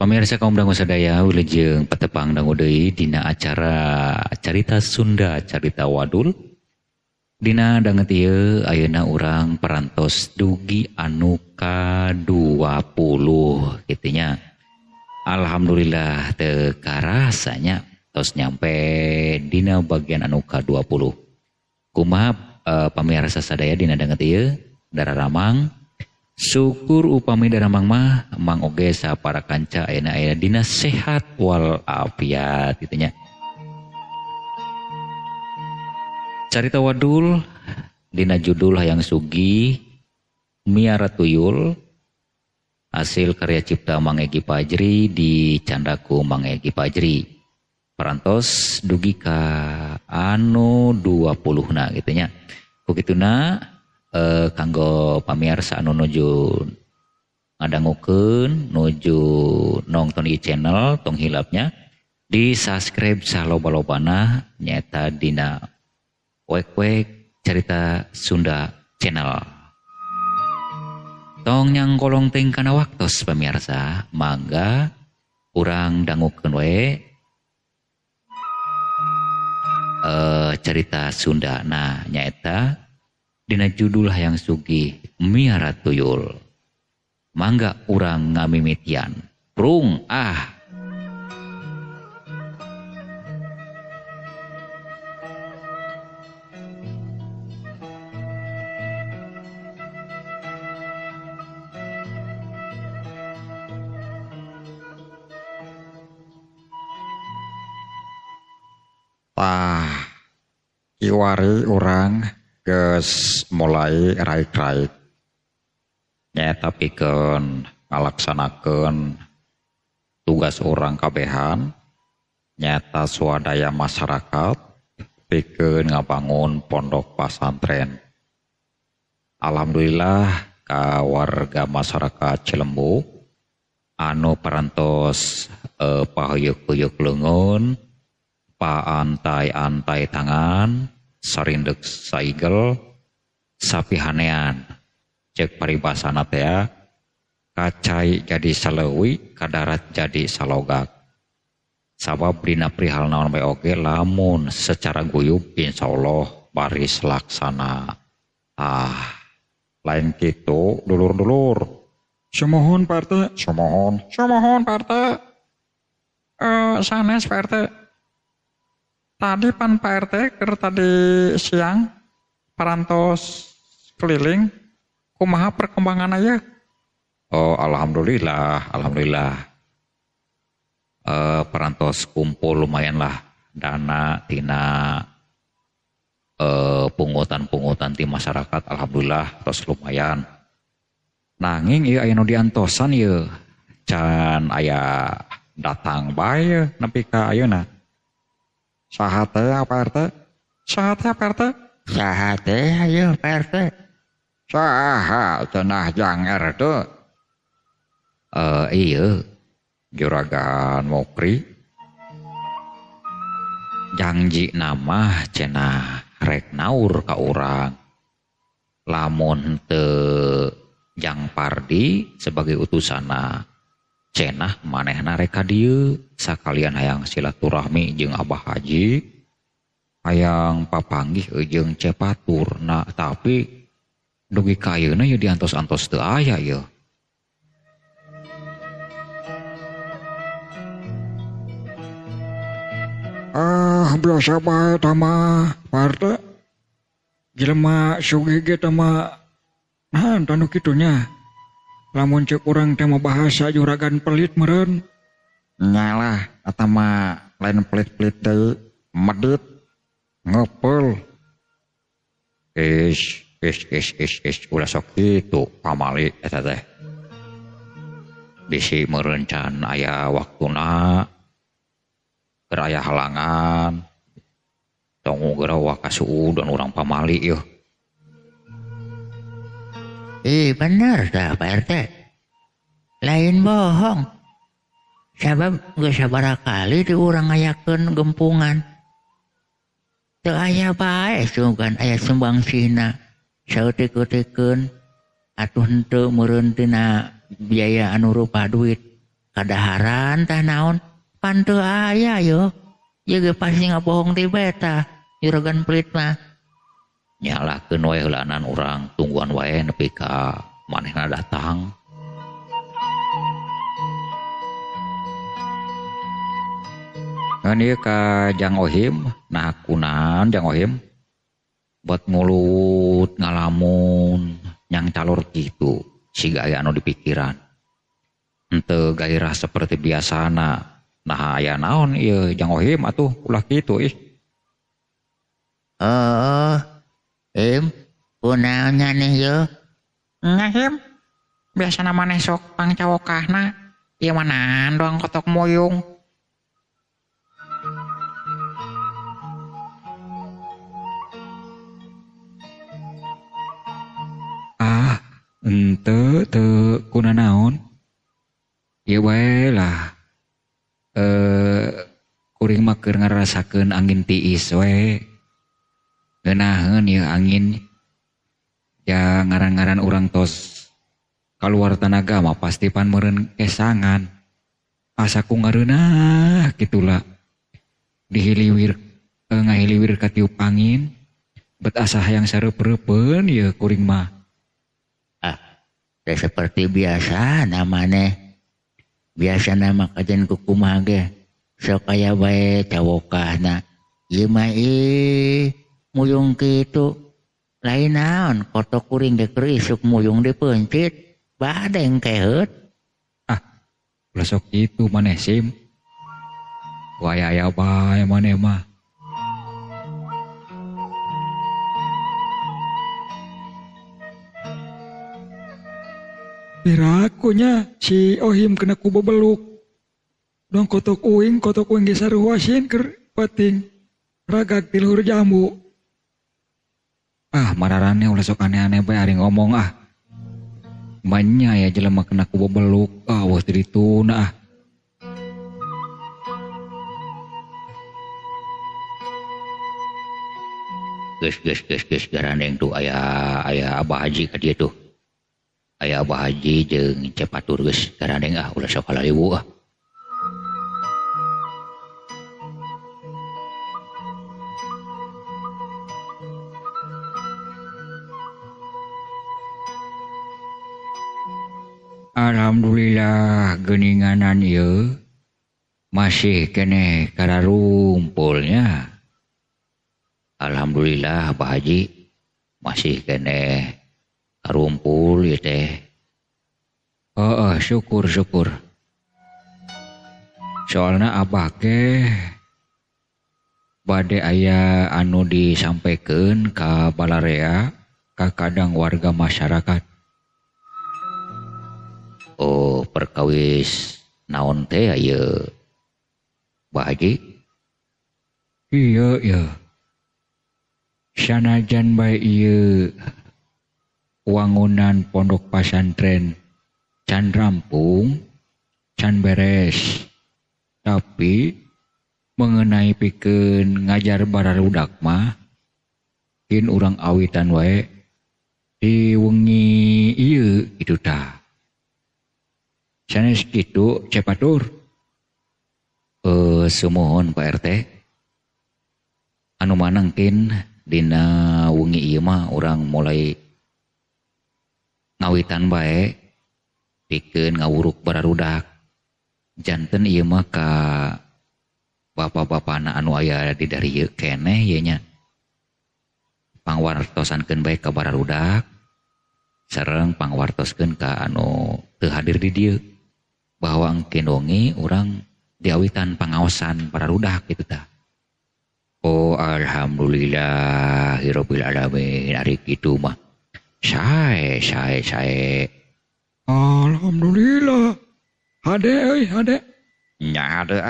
Pamirsa kaum dangu sadaya wilujeng patepang dangu deui dina acara carita Sunda carita Wadul. Dina danget ieu ayeuna urang parantos dugi anu ka 20 kitu nya. Alhamdulillah teu karasanya tos nyampe dina bagian anu ka 20. Kumaha pamirsa sadaya dina danget ieu dararamang syukur upami daramang mah mang oge sapara kanca ayeuna dina sehat wal afiat kitu nya. Carita Wadul dina judul Hayang Sugih Miara Tuyul hasil karya cipta Mang Egi Pajri di candaku Mang Egi Pajri. Parantos dugi ka anu 20 gitu nya. Kukituna kanggo pamirsa anu nuju ngadangukeun nuju nongton di channel tong hilapnya di subscribe saloba-lobana nyata dina wek carita Sunda channel. Tong nyang kolong teng kana waktos pamirsa mangga urang dangukeun we carita Sunda nah nyaeta dina judul Hayang Sugih Miara Tuyul. Mangga urang ngamimitian. Prung Kiwari urang geus mulai raik-raik nyata pikeun ngalaksanakeun tugas urang kabehan nyata swadaya masyarakat pikeun ngabangun pondok pasantren. Alhamdulillah ka warga masyarakat Cilembu anu parantos pahuyuk-huyuk leungeun paantai-antai tangan sarindek saigel sapihanean cek paribasana teh kacai jadi saleuwi kadarat jadi salogak sabab dina prihal naon bae oge lamun secara guyub insyaallah baris laksana. Lain kitu dulur-dulur sumohon Pak RT sumohon Pak RT sanes Pak RT. Tadi pan Pak RT keur tadi siang parantos keliling kumaha perkembangan aya? Oh alhamdulillah. Parantos kumpul lumayan lah dana tina pungutan-pungutan ti masyarakat alhamdulillah terus lumayan. Nanging ieu aya nu diantosan ieu can aya datang bae nepi ka ayeuna. Saha teh Pak RT? Saha teh Pak RT? Saha teh ayeuna Pak RT? Saha cenah Jang RT? Ieu Juragan Mokri. Janji nama cenah rek naur ka urang. Lamun teu Jang Pardi sebagai utusana cenah manehna rek ka dieu sakalian hayang silaturahmi jeung Abah Haji hayang papanggih jeung Cepatur. Nah tapi dugi ka ayeuna ye diantos-antos teu aya ye. Biasa bae tah mah Pak RT. Jelema sugih ge tah mah nahan tanu kitu nya. Lamun cek urang teh mah bahasa juragan pelit meureun. Nyalah eta mah lain pelit-pelit deui, medit, ngeupel. Is ulah sok kitu pamali eta teh. Bisi meureun can aya waktuna keur aya halangan. Tong geura waka suudon urang pamali yeuh. Bener dah Pak RT. Lain bohong. Sabab geus sabaraha kali di urang ngayakeun gempungan. Teu aya bae sugan aya sumbangsihna. Saeutik-eutikeun atuh henteu meureun tina biaya anu rupa duit. kadaharan tah naon pan teu aya yo. Ieu ge pasti ngabohong ti beta. Juragan Pelit mah. Nyalakeun wae heulanan urang tungguan wae nepi ka manehna datang. Ngan ieu ka Jang Ohim, nah kunaon Jang Ohim? Buat mulut ngalamun nyang calor kitu, siga aya anu dipikiran. Henteu gairah seperti biasana. Nah aya naon ieu Jang Ohim atuh ulah kitu ih. Oh, Im, kunaon nih yo? Ngahim, biasana maneh sok pangcawokahna, ieu manaan doang kotok moyong. Teu kunanaon. Ieu bae lah. Kuring mah keur ngarasakeun angin tiis we. Ngeunaheun ieu angin. Ya ngaran-ngaran urang tos kaluar tanaga mah pasti pan meureun kesangan. Asaku ngareunah kitulah. Dihiliwir ngahiliwir ka tiup angin. Bet asa hayang sareup-reupeun ieu kuring mah. Seperti biasa namanya. Biasa nama kajen kukumah ge. Sok aya bae cawokahna. Ieu mah muyung kitu. Lain naon kotok kuring ge keur isuk muyung dipencit. Badeng keheut. Ulah sok kitu maneh Sim. Waya bae maneh mah. Pirakunya si Ohim kena ku bebeluk. Dong kotok uing ge sareuasin keur pating. Ragak ti luhur jambu. Mararane ulah sok aneh-aneh bae ari ngomong Manya ya jelema kena ku bebeluk. Wah teu dituna Geus garandeng tuh aya Abah Haji ka dieu tuh. Aya Abah Haji jeung Cepatur geus garandeng ulah sok kalaliwu Alhamdulillah geuninganan ieu masih keneh kararumpulnya. Alhamdulillah Abah Haji masih keneh karumpul ieu teh. Syukur. Soalna Abah ke bade aya anu disampaikeun ka balarea ka kadang warga masyarakat. Perkawis naon teh ieu Abah Haji? Iya. Sanajan bae ieu wangunan pondok pasantren can rampung, can beres. Tapi mengenai pikeun ngajar bararudak mah kin urang awitan wae di wengi ieu kitu tah. Sanes kitu Cepatur. Sumuhun Pak RT. Anu manangkin dina wengi ieu mah urang mulai ngawitan bae pikeun ngawuruk bararudak. Janten ieu mah ka bapa-bapana anu aya di dari keneh ieu nya. Pangwartosankeun bae ka bararudak sareng pangwartoskeun ka anu teu hadir di dieu. Bahwa engkeun wengi urang diawitan pangaosan bararudak kitu tah. Alhamdulillahirabbil alamin ari kitu mah. Sae. Alhamdulillah. Hade. Nya hade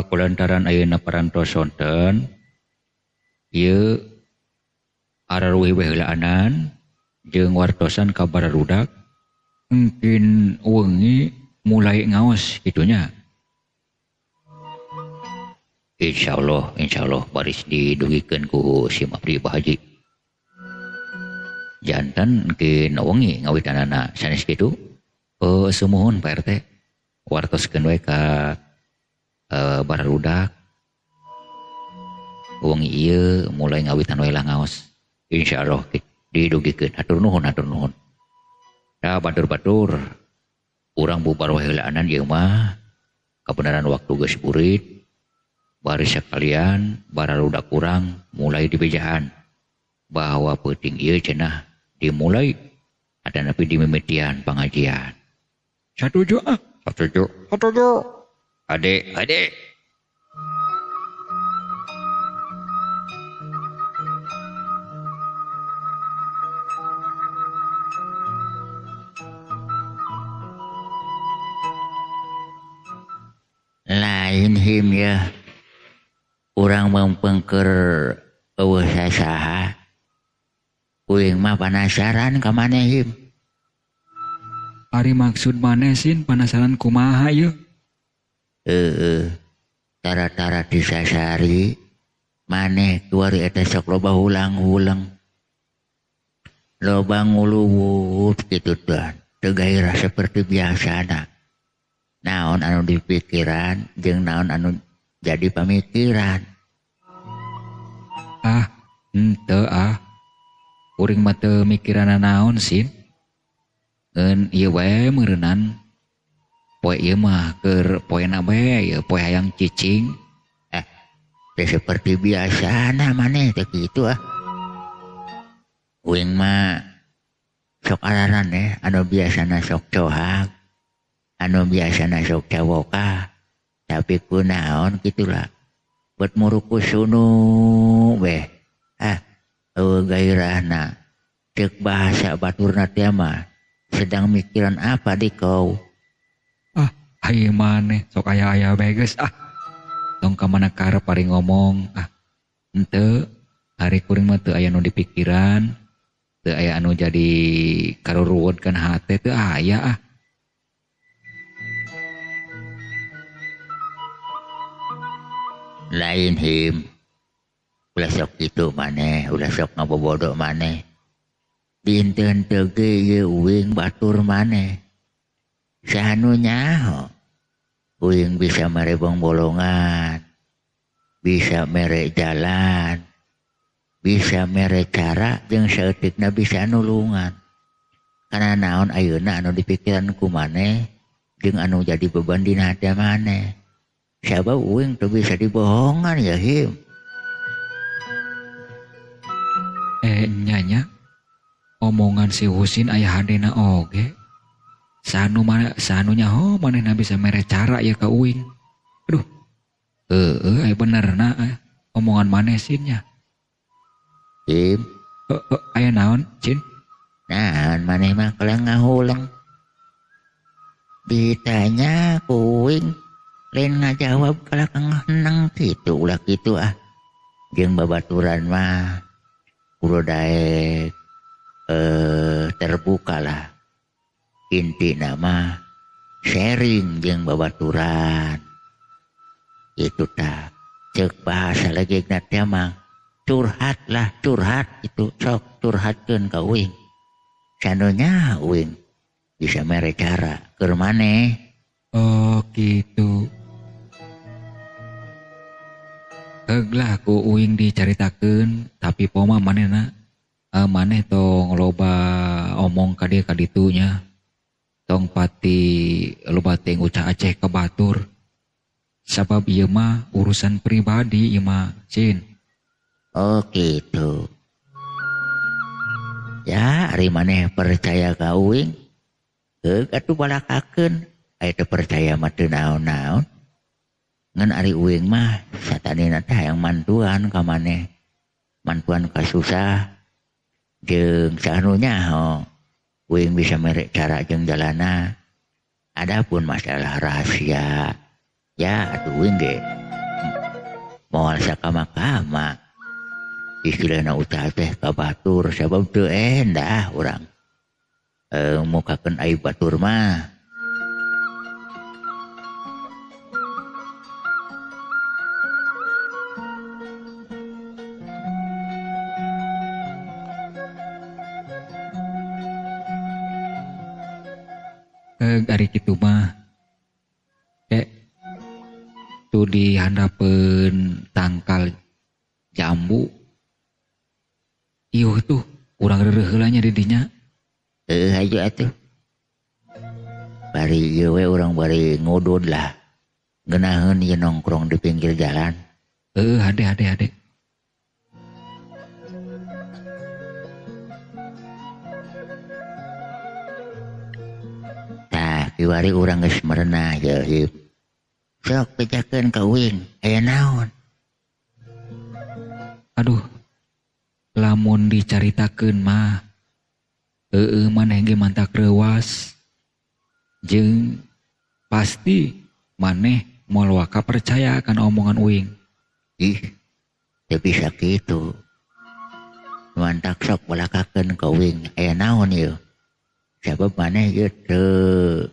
Kulantaran ayeuna parantos sonten ieu araruih we heulaanan jeung wartosan ka bararudak engkin wengi mulai ngaos kitunya. Insya Allah baris didugikan ku si Mabdi Bahaji. Jantan ke nawangi ngawitanana sanes kitu. Sumuhun Pak RT. Wartoskeun we ka bararudak. Wong ieu mulai ngawitan we lah ngaos. Insyaallah didugikeun. Hatur nuhun. Da batur-batur urang bubar we heulaanan ieu mah kabenaran waktu geus burit. Bari sekalian bararudak urang mulai dibejahan bahwa penting ieu cenah dimulai ada napi di mimitian pengajian. Satuju. Ade. Lain him ya. Urang mempengker eueuh saha. Uing mah penasaran ka maneh him. Ari maksud maneh sin penasaran kumaha ieu? Tara-tara disasari maneh kuari eta sok loba hulang-hulang. Loba nguluwut kitu teh. Teu gairah seperti biasana. Naon anu dipikiran jeung naon anu jadi pamikiran. Henteu Uring mah teu mikiranna naon sin. Ngeun ieu wae meureunnan. Poe ieu mah keur poena bae ieu poe hayang cicing. Teu seperti biasana maneh teh kitu Uing mah sok araran anu biasana sok cohak. Anu biasana sok cawokah. Tapi kunaon gitulah. Buat muruku sunu weh. Gairahna. Cek bahasa baturna teh mah. Sedang mikiran apa di kau? Hai maneh sok aya-aya bae geus tong ka mana karep ari ngomong. Henteu hari kuring mah teu aya nu dipikiran. Teu aya anu jadi karuruweukeun hate teu aya Lain him. Ulah sok kitu maneh, ulah sok ngabobodo maneh. Dinten teu ge ieu uing batur maneh. Sanu nyaho. Uing bisa mere bolongan, bisa mere jalan, bisa mere cara jeung saeutikna bisa nulungan. Kana naon ayeuna anu dipikiran ku maneh jeung anu jadi beban dina hati maneh. Sabab uing teu bisa dibohongan ya him. Nyanya omongan si Husin aya hadena oge. Sanu nyaho manehna bisa mere cara ya ka uing. Aduh. Aya benerna omongan maneh sinnya. Him. Aya naon, Cin? Naon maneh mah kelang ngahulang. Ditanya ku uing lain ngajawab kalakang henang kitu ulah kitu Jeung babaturan mah kudu daek terbuka lah. Inti nama sharing jeung babaturan. Itu tak cek bahasa lagi teh mah curhat itu sok curhatkeun ka uing. Sanunya uing bisa mere cara keur maneh. Oh gitu. Heuglah ku uing dicaritakeun tapi poma manehna maneh tong loba omong ka dieu ka ditunya. Tong pati loba teh ngucah aceh ka batur. Sabab ieu mah urusan pribadi ieu mah, Cin. Oh gitu. Ya, ari maneh percaya ka uing. Heug atuh balakakeun. Aya teu percaya mah teu naon-naon. Ngan ari uing mah satanina teh hayang mantuan ka maneh. Mantuan ka susah. Jeung sanu nyaho. Uing bisa mere cara jeung jalana. Adapun masalah rahasia. Ya atuh uing ge moal sakama-kama. Istilahna ucap teh ka batur sabab teu endah urang. Mukakeun aib batur mah. Ari kitu mah tuh dihandapeun tangkal jambu. Ieuh tuh urang reureuh heula nya di dinya. Ayo atuh. Bari ieu we urang bari ngodod lah. Geunaheun ieu nongkrong di pinggir jalan. Hade. Tah, kiwari urang geus merenah ya hieup. Sok bejakeun ka uing, aya naon? Aduh, lamun dicaritakeun mah maneh ge mantak reuwas. Jeung pasti maneh moal waka percaya akan omongan uing. Ih, teu bisa kitu. Mantak sok walakakeun ka uing, aya naon ieu? Sabab maneh ieu teu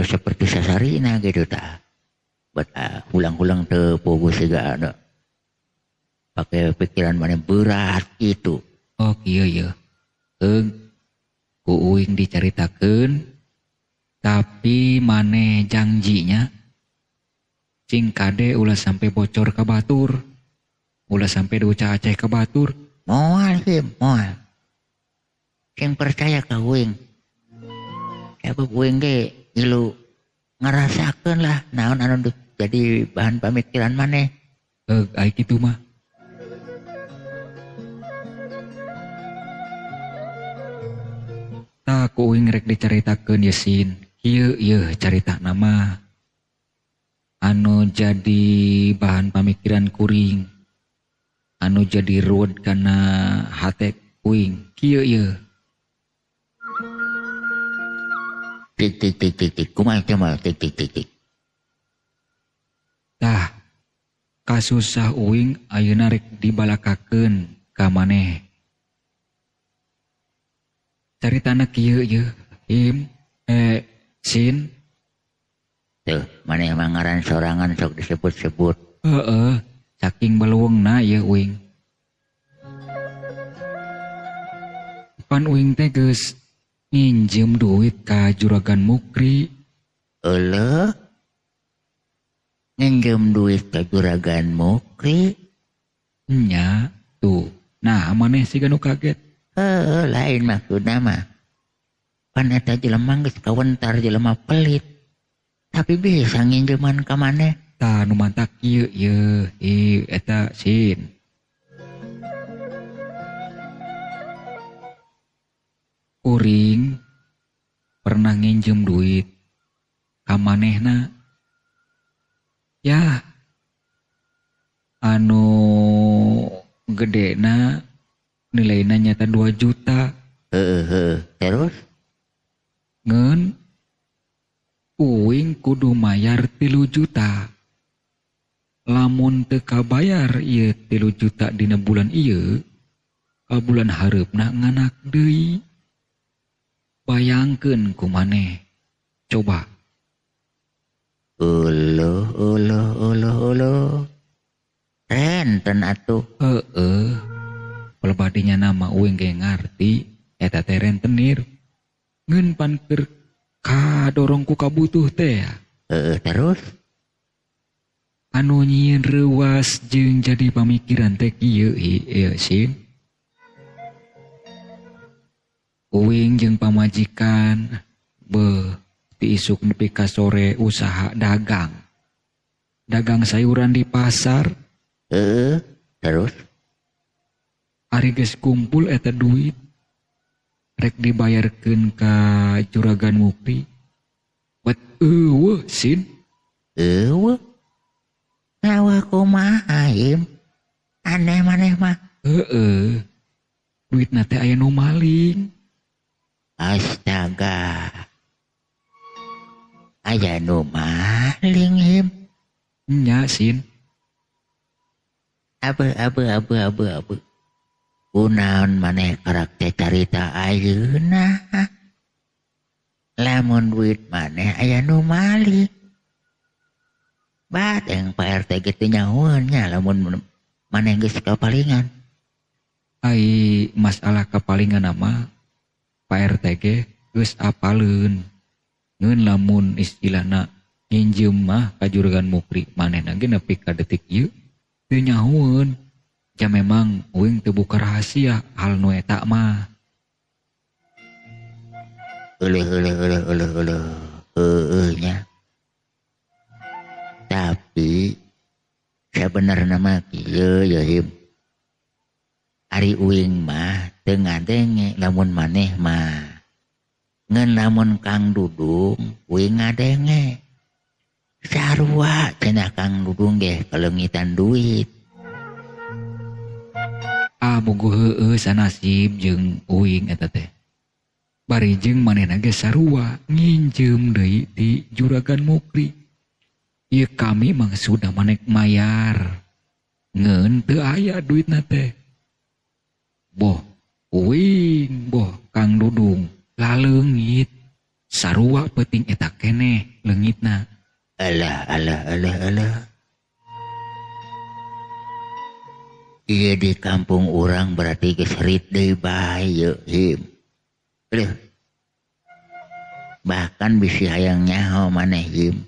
seperti sasarina gitu tah. Buat hulang-hulang teu pogo siga anu. Pakai pikiran maneh berat gitu. Oh kieu ye. Ku uing dicaritakeun tapi maneh janjinya cing kade ulah sampai bocor ka batur. Ulah sampai diucap aceh ka batur. Moal him, moal. Sing percaya ka uing. Sabab uing ge ilu ngarasakeun lah naon anu jadi bahan pamikiran maneh. Ai kitu mah. Tah ku uing rek dicaritakeun Yesin. Kieu carita nama anu jadi bahan pamikiran kuring. Anu jadi ruwet kana hate uing. Kieu. Tik. Kumaha tik. Tah kasusah uing ayeuna rek dibalakakeun ka maneh. Caritana kieu Him Sin. Tuh, maneh mah ngaran sorangan sok disebut-sebut. Saking baluweungna ieu uing. Pan uing teh geus nginjem duit ka Juragan Mukri. Eueuh. Nginjem duit ka Juragan Mukri. Nya, tuh. Nah, maneh siga nu kaget. Lain maksudna mah. Pan eta jelema geus kawentar jelema pelit. Tapi bisa nginjeman ka maneh. Tah nu mantak ieu eta Sin. Kuring pernah nginjem duit ka manehna. Ya. Anu gedena nilaina nyata 2 juta. Terus? Ngeun uing kudu mayar 3 juta. Lamun teu kabayar ieu 3 juta dina bulan ieu, ka bulan hareupna nganak deui. Bayangkeun kumaneh. Coba. Uluh. Renten atuh. Pelebadinya nama uing ge ngarti eta teh rentenir. Ngeun pan keur kadorong ku kabutuh teh. Terus? Anu nyieun reuas jeung jadi pamikiran teh kieu Sin. Uing jeung pamajikan ti isuk nepi ka sore usaha dagang. Dagang sayuran di pasar. Terus? Ari geus kumpul eta duit rek dibayarkeun ka Juragan Mukri. Bet Sin. Ngawa kumaha Him? Aneh maneh mah. Duitna teh aya nu maling. Astaga. Aya nu maling Him. Nya Sin. Abe. Kunaon maneh karakter carita ayeuna. Lamun duit maneh aya nu maling. Bateng Pak RT gitu nyahuan nya lamun maneh geus kapalingan. Ai masalah kapalingan nama Pak RT ge geus apaleun ngeun lamun istilahna nginjem mah ka juragan mukri manehna ge nepi ka detik ieu teu nyahoeun ja memang uing teu buka rahasia hal nu eta mah. Nya. Tapi sebenarnya mah kieu ya him. Ari uing mah teu ngadenge lamun maneh mah. Ngeun lamun Kang Dudung uing ngadenge. Sarua cenah Kang Dudung ge kalengitan duit. Boga heueuh sanasib jeung uing eta teh. Bari jeung manehna ge sarua nginjem deui di juragan mukri. Ieu kami maksudna manek mayar. Ngeun teu aya duitna teh. Boh, uing, boh Kang Dudung laleungit. Sarua peuting eta keneh leungitna. Alah. Iya di kampung orang berarti geus rit deui bae yeuh him. Bahkan bisi hayang nyaho maneh him.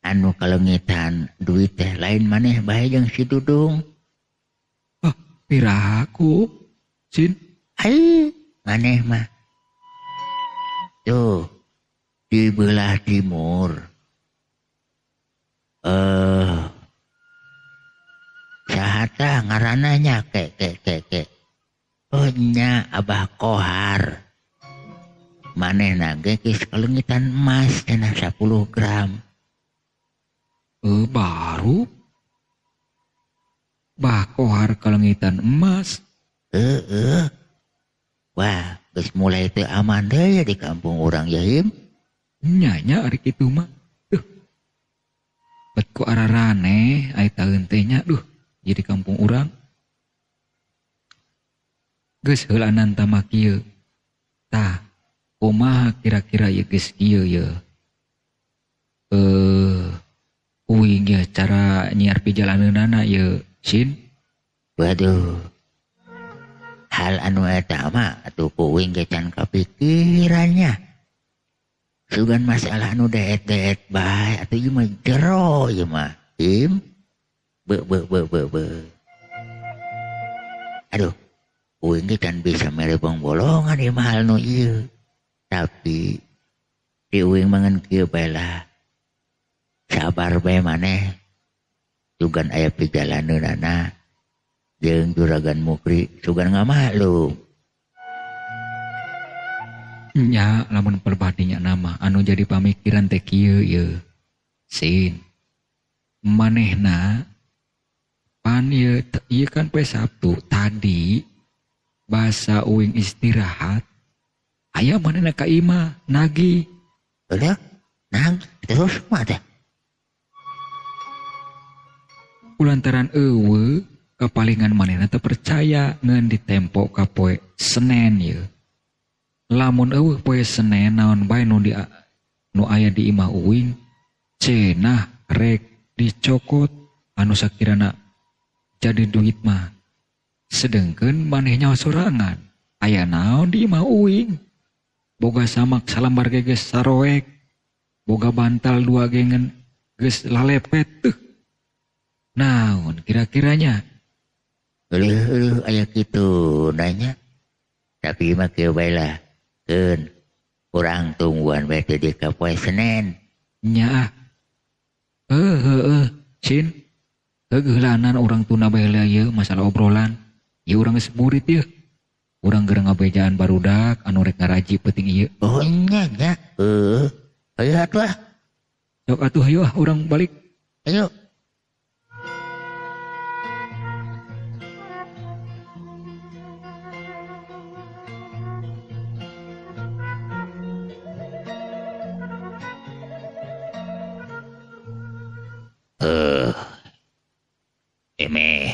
Anu kalengitan duit teh lain maneh bae jeung si Dudung. Piraku, Cin? Ai, maneh mah. Tuh, di belah timur. Sahata ngarananya ke. Oh nya Abah Kohar. Manehna ge geus kalengitan emas cenah 10 gram. Baru? Bah Kohar kalengitan emas? Wah, geus mulai teu aman deui di kampung urang ya him. Nyanya ari kitu mah. Bet ku ararane ai taeun teh nya jadi kampung urang. Geus heulanan tah mah kieu. Tah, kumaha kira-kira ieu geus kieu ye? Uing ya cara nyiar pijalaneunana ye, Sin? Waduh. Hal anu eta mah atuh ku uing ge can kapikirannya. Sugan masalah anu deet-deet bae atuh ieu mah jero ieu mah. Him. Be. Aduh, uing ge can bisa mere bolongan ieu mah hal nu ieu. Tapi di uing mangan kieu bae lah. Sabar bae maneh. Sugan aya pijalaneunana jeung juragan mukri sugan ngamaklum. Nya lamun perbadinya nama anu jadi pamikiran teh kieu ye. Sin. Manehna pan ieu kan poe Sabtu tadi bahasa uing istirahat. Aya manehna ka imah nagih. Udah, nagih terus mah teh. Kulantaran eueuh kapalingan manehna teu percaya ngeun ditempo ka poe Senen ye. Lamun eueuh poe Senen naon bae nu aya di imah uing cenah rek dicokot anu sakirana jadi duit mah. Sedengkeun manehnya sorangan aya naon di imah uing. Boga samak salambar ge geus saroek. Boga bantal 2 gengen geus lalepet teuh. Naon kira-kiranya? Aya kitu nanya. Tapi mah kieu bae lah. Keun urang tungguan bae teh di ka poe Senen. Nya. Cin. Kegeulanan urang tuna bae ieu masalah obrolan. Ieu urang geus murid ieu. Urang gereng ngabejaan barudak anu rek ngaraji peuting ieu. Oh nya. Ayo atuh. Sok atuh hayu urang balik. Ayo. Emeh.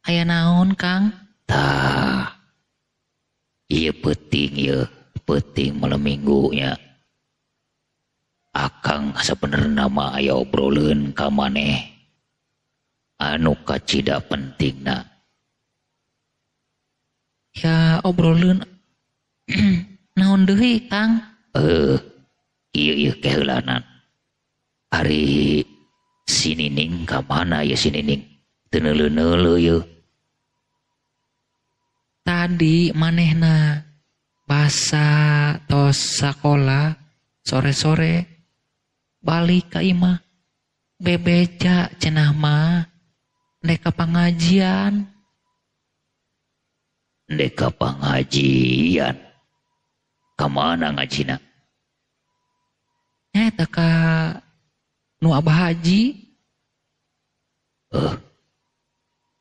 Aya naon, Kang? Tah. Ieu peuting malam minggunya. Akang sabenerna mah aya obroleun ka maneh. Anu kacida pentingna. Ya obroleun Naon deui Kang? Iya kehelanan. Hari si Nining ka mana ya si Nining? Teu neuleu-neuleu ye. Tadi manehna basa tos sakola sore-sore balik ka imah bebeja cenah mah dek ka pangajian. Dek ka pangajian. Ka mana ngajina? Nyaeta ka nu Abah Haji.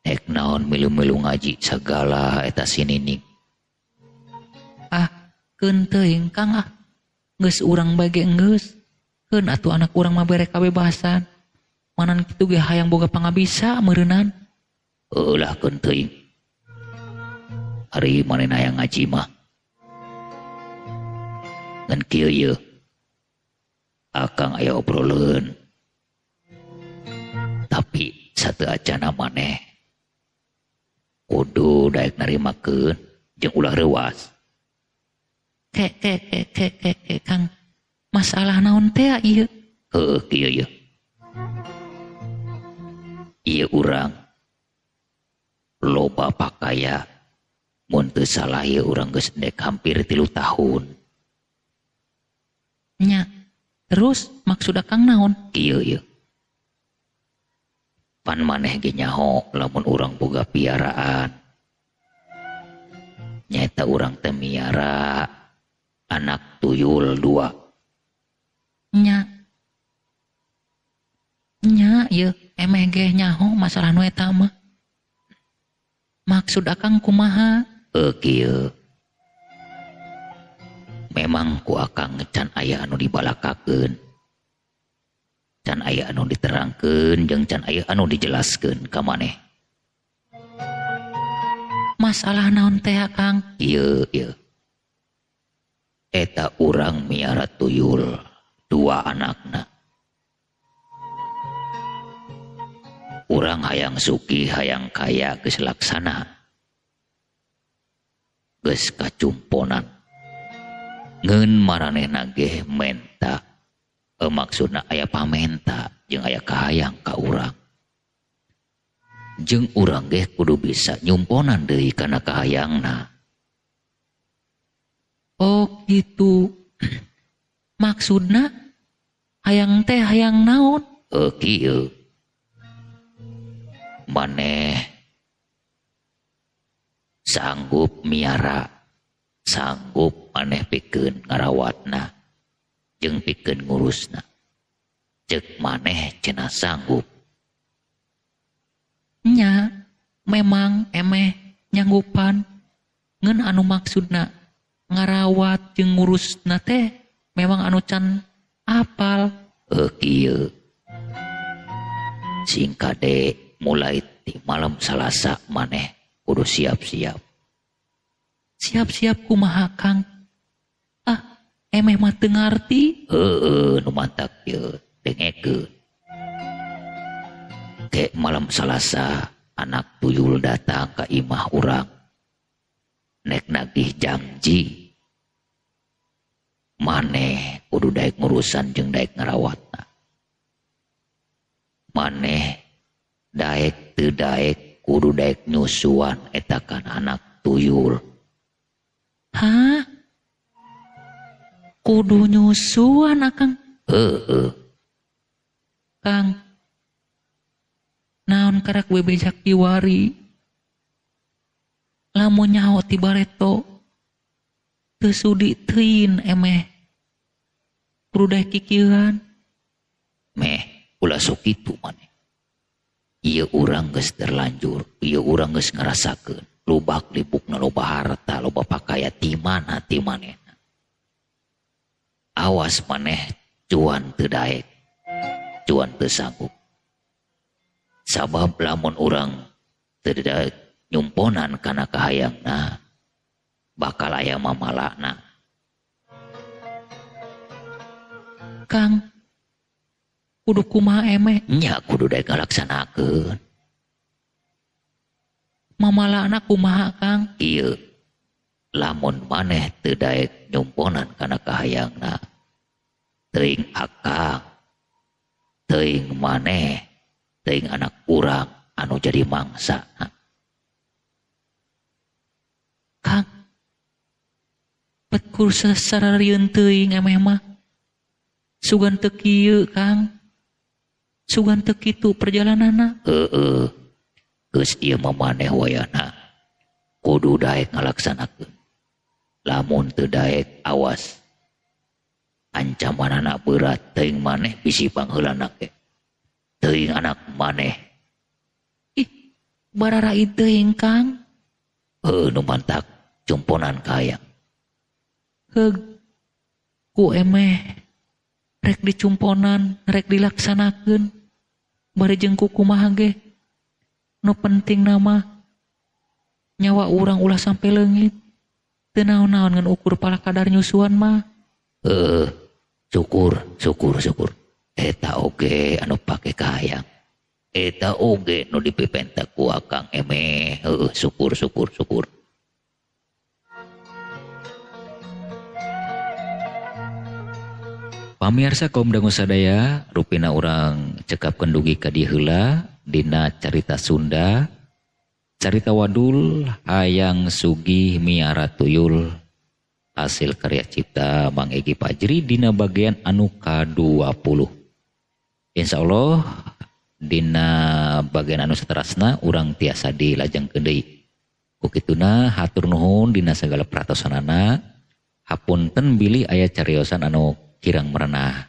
Nek naon milu-milu ngaji segala eta si Nining. Keun teuing Kang geus urang bage geus. Keun atuh anak urang mah bere kabebasan. Manan kitu ge hayang boga pangabisa meureunnan. Lah keun teuing. Ari manehna hayang ngaji mah. Ngan kieu ye. Akang aya obroleun. Tapi sateu acana maneh kudu daek narimakeun jeung ulah reuwas. Kang, masalah naon teh ieu? Kieu ye. Ieu urang loba pakaya. Mun teu salah ieu urang geus dek hampir 3 tahun. Nya, terus maksud Kang naon? Kieu ye. Pan maneh ge nyaho lamun urang boga piaraan. Nyaeta urang teh miara anak tuyul 2. Nya ieu emeh ge nyaho masalah nu eta mah. Maksud Akang kumaha? Kieu. Memang ku Akang can aya anu dibalakakeun. Can aya anu diterangkeun jeung can aya anu dijelaskeun ka maneh. Masalah naon teh Kang? Ieu. Eta urang miara tuyul 2 anakna. Urang hayang sugih hayang kaya geus laksana. Geus kacumponan. Ngeun maranehna ge menta. Maksudna aya pamenta jeung aya kahayang ka urang. Jeung urang ge kudu bisa nyumponan deui kana kahayangna. Oh gitu. Maksudna hayang teh hayang naon? Kieu. Maneh sanggup miara, sanggup maneh pikeun ngarawatna jeung pikeun ngurusna. Ceuk maneh cenah sanggup. Nya, memang emeh nyanggupan. Ngeun anu maksudna ngarawat jeung ngurusna teh memang anu can apal. Kieu. Singkade mulai di malam Salasa maneh kudu siap-siap. Siap-siap kumaha Kang? Emeh mah teu ngarti. Nu mantap ieu dengekeun. Ke malam Salasa anak tuyul datang ka imah urang. Nek nagih janji. Maneh kudu daek ngurusan jeung daek ngarawatna. Maneh daek teu daek kudu daek nyusuan eta kan anak tuyul. Hah? Kudu nyusuan Akang? Kang, naon karak bebejak diwari? Lamun nyaho ti bareto teu sudi teuin emeh. Kudu daek kikieuan. Meh ulah sok kitu maneh. Ieu urang geus terlanjur, ieu urang geus ngarasakeun lubak lipukna loba harta, loba pakaya ti mana ti manehna. Awas maneh cuan teu daek, cuan teu sanggup. Sabab lamun urang teu daek nyumponan kana kahayangna, bakal aya mamalana. Kang, kudu kumaha emeh? Nya kudu daek ngalaksanakeun. Mamalana kumaha Kang? Ieu lamun maneh teu daek nyumponan kana kahayangna, teuing akang, teuing maneh, teuing anak urang anu jadi mangsa. Kang, petkur sasararieun teuing emeh mah. Sugan teu kieu, Kang. Sugan teu kitu perjalananna. Geus ieu mah maneh wayahna kudu daek ngalaksanakeun. Lamun teu daek awas ancamanana berat, teuing maneh bisi pangheulana ge. Teuing anak maneh. Ih, bararai teuing, Kang. Nu mantak jumponan kahayang. Heug, ku emeh rek dicumponan, rek dilaksanakeun. Bari jeung kumaha ge. Nu penting nama nyawa urang ulah sampai leungit. Teu naon-naon ngan ukur pala kadar nyusuan mah. Syukur. Eta oge anu pake kahayang. Eta oge nu dipipenta ku akang emeh. Syukur. Pamirsa kaum dangu sadaya, rupina urang cekapkeun dugi ka dieu heula dina carita Sunda, carita wadul hayang sugih miara tuyul, hasil karya cipta Mang Egi Fajri dina bagian anu ka-20. Insyaallah dina bagian anu saterasna urang tiasa dilajengkeun deui. Ku kituna hatur nuhun dina sagala pratosanana. Hapunten bilih aya cariosan anu kirang merenah.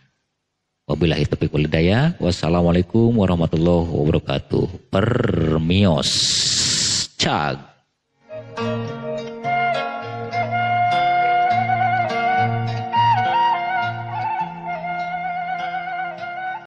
Wabillahi taufiq wal hidayah. Wassalamualaikum warahmatullahi wabarakatuh. Permios. Cag.